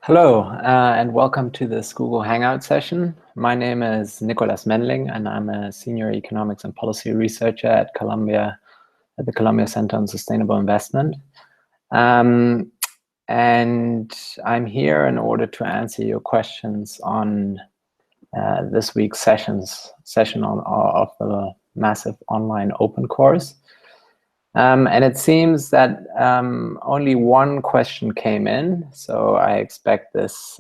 Hello, and welcome to this Google Hangout session. My name is Nicolas Maennling, and I'm a senior economics and policy researcher at the Columbia Center on Sustainable Investment. And I'm here in order to answer your questions on this week's session of the massive online open course. And it seems that only one question came in, so I expect this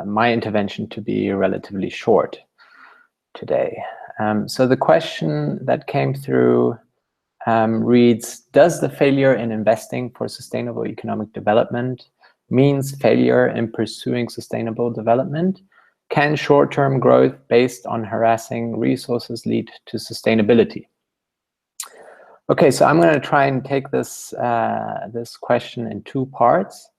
my intervention to be relatively short today. So the question that came through reads, does the failure in investing for sustainable economic development means failure in pursuing sustainable development? Can short-term growth based on harassing resources lead to sustainability? Okay, so I'm going to try and take this question in two parts.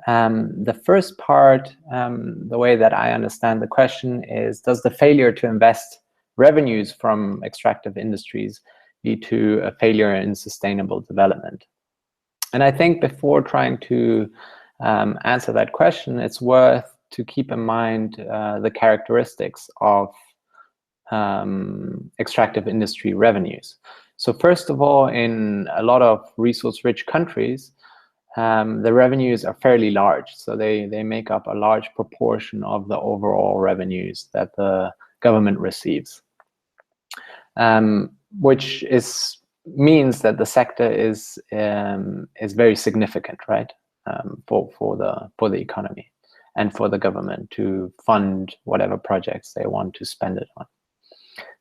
The first part, the way that I understand the question is, does the failure to invest revenues from extractive industries lead to a failure in sustainable development? And I think before trying to answer that question, it's worth to keep in mind the characteristics of extractive industry revenues. So first of all, in a lot of resource-rich countries, the revenues are fairly large. So they make up a large proportion of the overall revenues that the government receives, which means that the sector is very significant, right, for the economy and for the government to fund whatever projects they want to spend it on.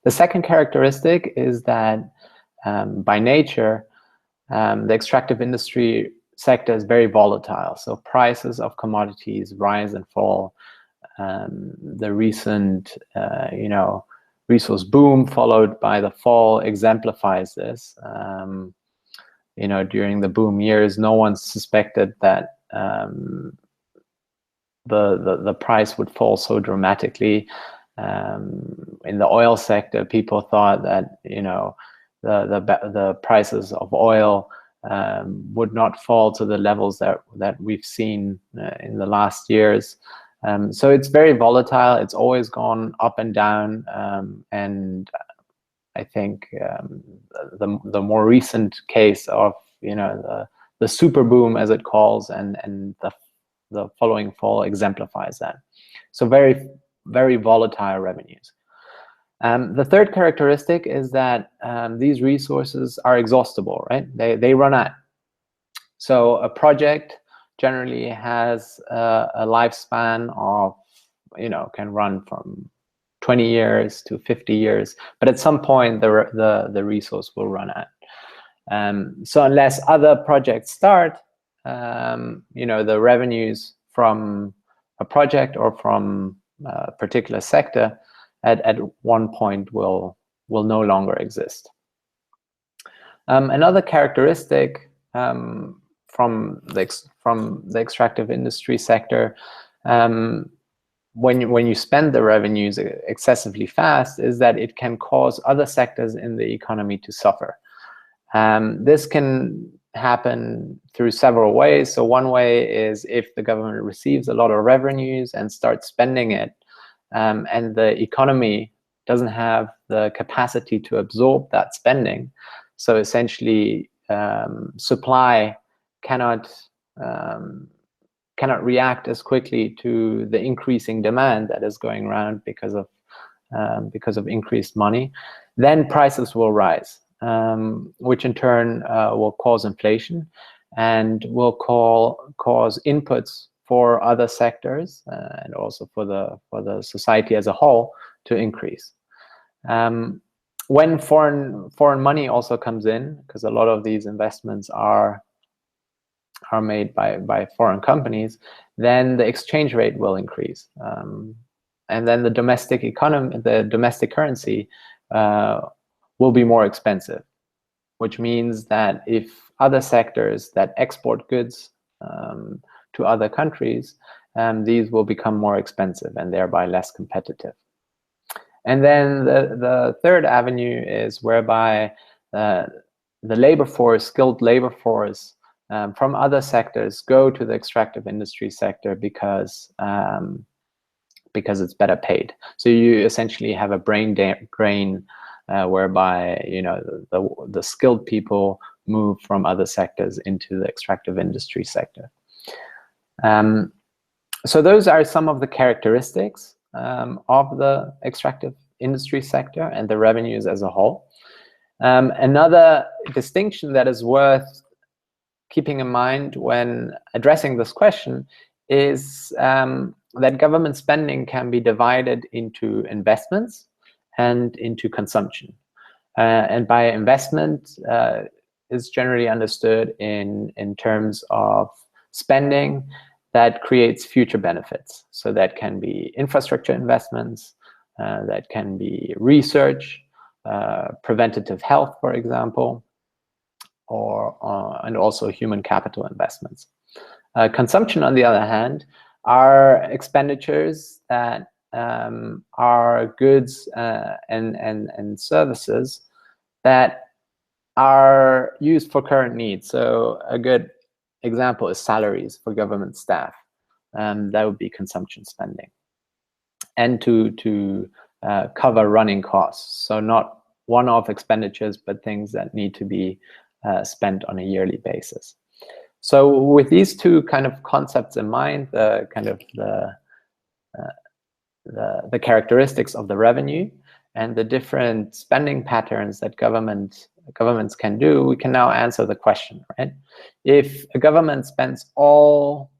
The second characteristic is that by nature, the extractive industry sector is very volatile. So prices of commodities rise and fall. The recent, resource boom followed by the fall exemplifies this. During the boom years, no one suspected that the price would fall so dramatically. In the oil sector, people thought that the prices of oil would not fall to the levels that we've seen in the last years. So it's very volatile. It's always gone up and down, and I think the more recent case of the super boom, as it calls, and the following fall exemplifies that. So very, very volatile revenues. The third characteristic is that these resources are exhaustible, right? They run out. So a project generally has a lifespan of, can run from 20 years to 50 years, but at some point the resource will run out. So unless other projects start, the revenues from a project or from a particular sector at one point will no longer exist. Another characteristic from the extractive industry sector, when you spend the revenues excessively fast, is that it can cause other sectors in the economy to suffer. This can happen through several ways. So one way is if the government receives a lot of revenues and starts spending it, and the economy doesn't have the capacity to absorb that spending. So essentially, supply cannot react as quickly to the increasing demand that is going around because of increased money. Then prices will rise, which in turn will cause inflation and will cause inputs for other sectors and also for the society as a whole to increase. When foreign money also comes in, because a lot of these investments are made by foreign companies, then the exchange rate will increase, and then the domestic economy, the domestic currency, will be more expensive, which means that if other sectors that export goods to other countries, these will become more expensive and thereby less competitive. And then the third avenue is whereby the labor force, skilled labor force, from other sectors go to the extractive industry sector because it's better paid. So you essentially have a brain drain whereby, you know, the skilled people move from other sectors into the extractive industry sector. So those are some of the characteristics of the extractive industry sector and the revenues as a whole. Another distinction that is worth keeping in mind when addressing this question is that government spending can be divided into investments and into consumption. And by investment is generally understood in terms of spending that creates future benefits. So that can be infrastructure investments, that can be research, preventative health, for example, and also human capital investments. Consumption, on the other hand, are expenditures that are goods and services that are used for current needs. So a good example is salaries for government staff. That would be consumption spending. And to cover running costs. So not one-off expenditures, but things that need to be spent on a yearly basis. So with these two kind of concepts in mind, the characteristics of the revenue and the different spending patterns that governments can do, we can now answer the question, right? If a government spends all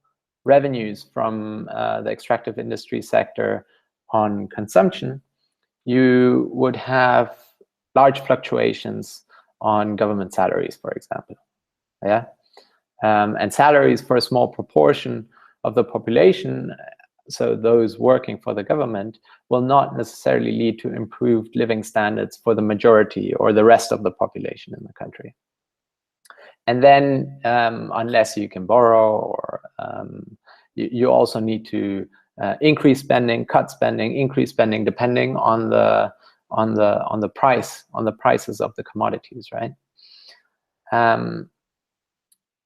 revenues from the extractive industry sector on consumption, you would have large fluctuations on government salaries, for example. Yeah, and salaries for a small proportion of the population, so those working for the government, will not necessarily lead to improved living standards for the majority or the rest of the population in the country. And then, unless you can borrow, or you also need to increase spending, cut spending, increase spending, depending on the prices of the commodities, right?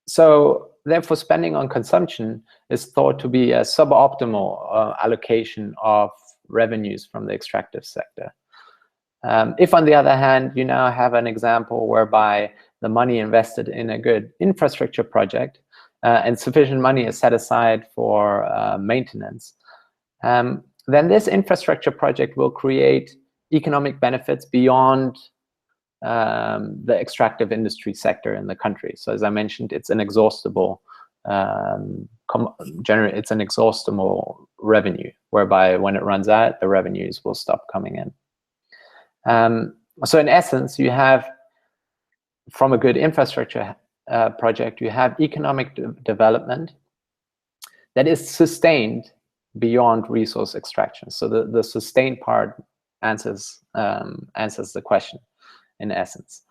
So therefore, spending on consumption is thought to be a suboptimal allocation of revenues from the extractive sector. If, on the other hand, you now have an example whereby the money invested in a good infrastructure project and sufficient money is set aside for maintenance, then this infrastructure project will create economic benefits beyond the extractive industry sector in the country. So as I mentioned, it's an inexhaustible revenue, whereby when it runs out, the revenues will stop coming in. So in essence, you have, from a good infrastructure project, you have economic development that is sustained beyond resource extraction. So the sustained part answers the question, in essence.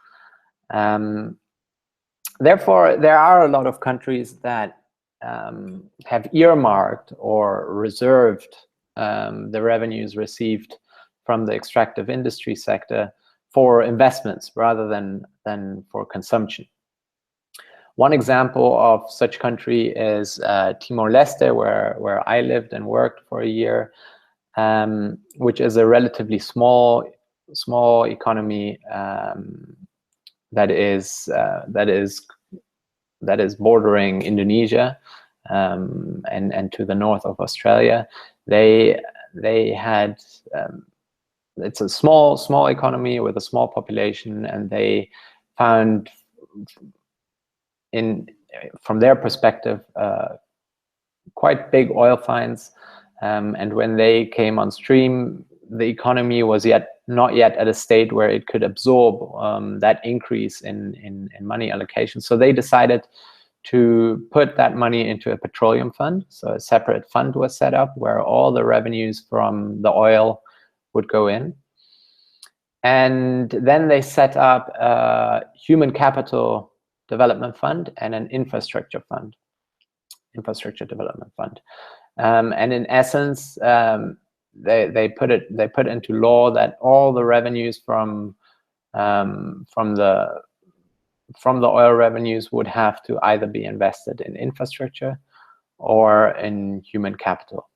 Therefore, there are a lot of countries that have earmarked or reserved the revenues received from the extractive industry sector for investments rather than for consumption. One example of such country is Timor-Leste, where I lived and worked for a year, which is a relatively small economy that is bordering Indonesia and to the north of Australia. They had it's a small economy with a small population, and they found, from their perspective, quite big oil finds, and when they came on stream, the economy was not yet at a state where it could absorb that increase in money allocation. So they decided to put that money into a petroleum fund. So a separate fund was set up where all the revenues from the oil would go in. And then they set up a human capital development fund and an infrastructure development fund. And in essence, they put into law that all the revenues from from the oil revenues would have to either be invested in infrastructure or in human capital,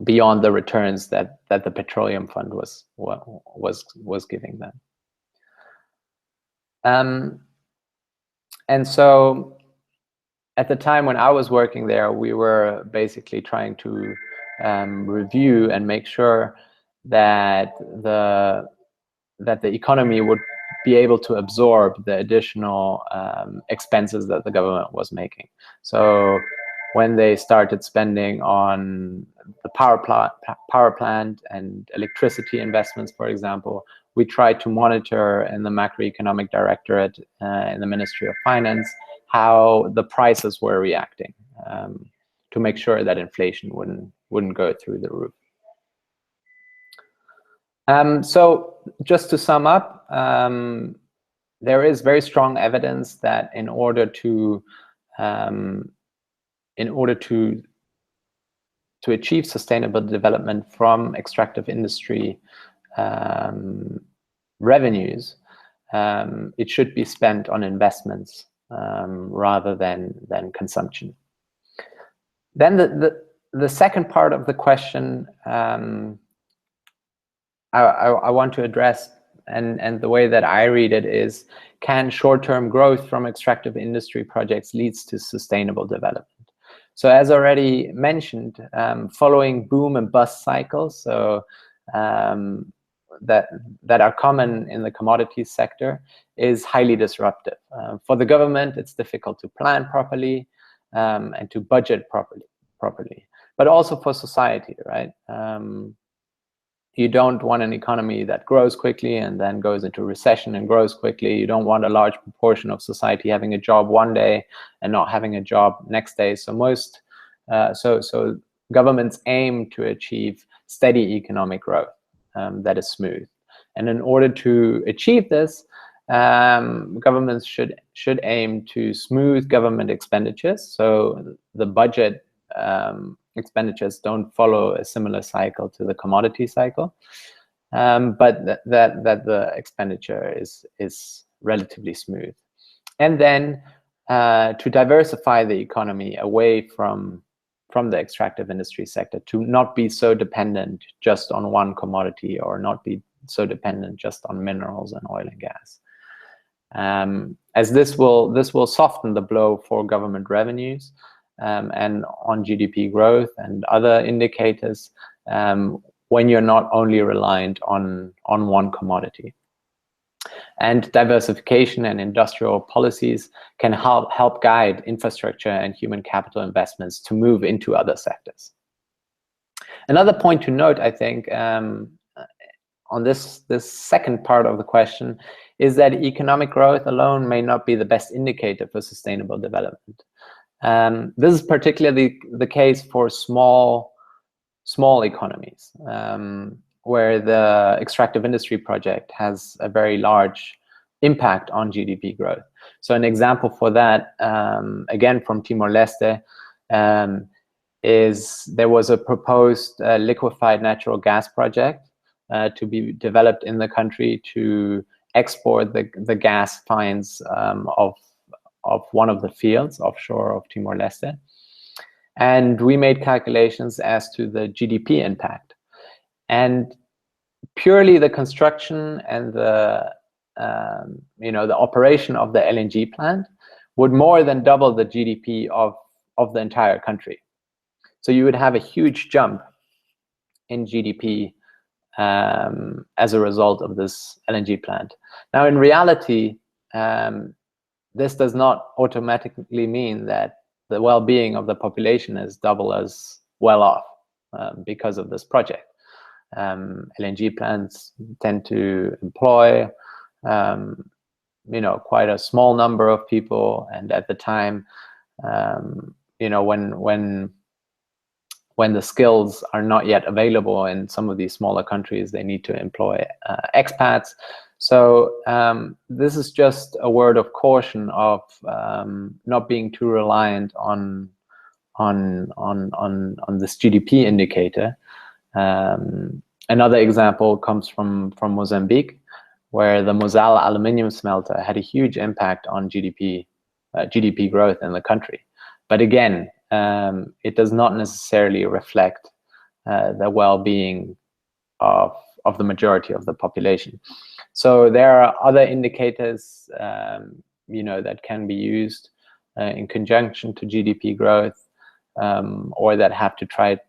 beyond the returns that the petroleum fund was giving them. And so at the time when I was working there, we were basically trying to review and make sure that the economy would be able to absorb the additional expenses that the government was making. So when they started spending on the power plant and electricity investments, for example, we tried to monitor in the macroeconomic directorate in the Ministry of Finance how the prices were reacting to make sure that inflation wouldn't go through the roof. So just to sum up, there is very strong evidence that in order to achieve sustainable development from extractive industry revenues, it should be spent on investments rather than consumption. Then the second part of the question I want to address, and the way that I read it is, can short-term growth from extractive industry projects leads to sustainable development? So as already mentioned, following boom and bust cycles, so that are common in the commodities sector, is highly disruptive. For the government, it's difficult to plan properly and to budget properly, but also for society, right? You don't want an economy that grows quickly and then goes into recession and grows quickly. You don't want a large proportion of society having a job one day and not having a job next day. So so governments aim to achieve steady economic growth that is smooth. And in order to achieve this, governments should aim to smooth government expenditures. So the budget expenditures don't follow a similar cycle to the commodity cycle, but that the expenditure is relatively smooth. And then to diversify the economy away from the extractive industry sector, to not be so dependent just on one commodity, or not be so dependent just on minerals and oil and gas. As this will soften the blow for government revenues and on GDP growth and other indicators when you're not only reliant on one commodity. And diversification and industrial policies can help guide infrastructure and human capital investments to move into other sectors. Another point to note, I think, on this second part of the question, is that economic growth alone may not be the best indicator for sustainable development. This is particularly the case for small economies, where the extractive industry project has a very large impact on GDP growth. So an example for that, again from Timor-Leste, is there was a proposed liquefied natural gas project to be developed in the country to export the gas finds of one of the fields offshore of Timor-Leste. And we made calculations as to the GDP impact. And purely the construction and the the operation of the LNG plant would more than double the GDP of the entire country. So you would have a huge jump in GDP as a result of this LNG plant. Now, in reality, this does not automatically mean that the well-being of the population is double as well off because of this project. LNG plants tend to employ quite a small number of people, and at the time, when the skills are not yet available in some of these smaller countries, they need to employ expats. So this is just a word of caution of not being too reliant on this GDP indicator. Another example comes from Mozambique, where the Moselle aluminium smelter had a huge impact on GDP growth in the country. But again, it does not necessarily reflect the well-being of the majority of the population. So there are other indicators, that can be used in conjunction to GDP growth, or that have tried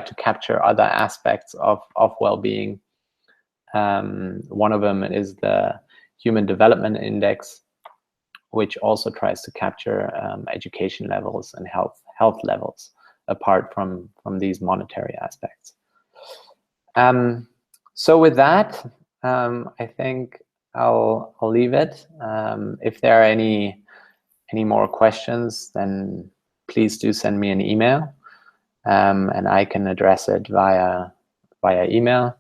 to capture other aspects of well-being. One of them is the Human Development Index, which also tries to capture education levels and health levels apart from these monetary aspects. So with that, I think I'll leave it. If there are any more questions, then please do send me an email, and I can address it via email.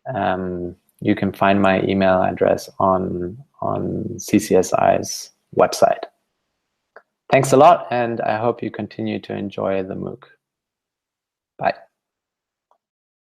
You can find my email address on CCSI's website. Thanks a lot, and I hope you continue to enjoy the MOOC. Bye.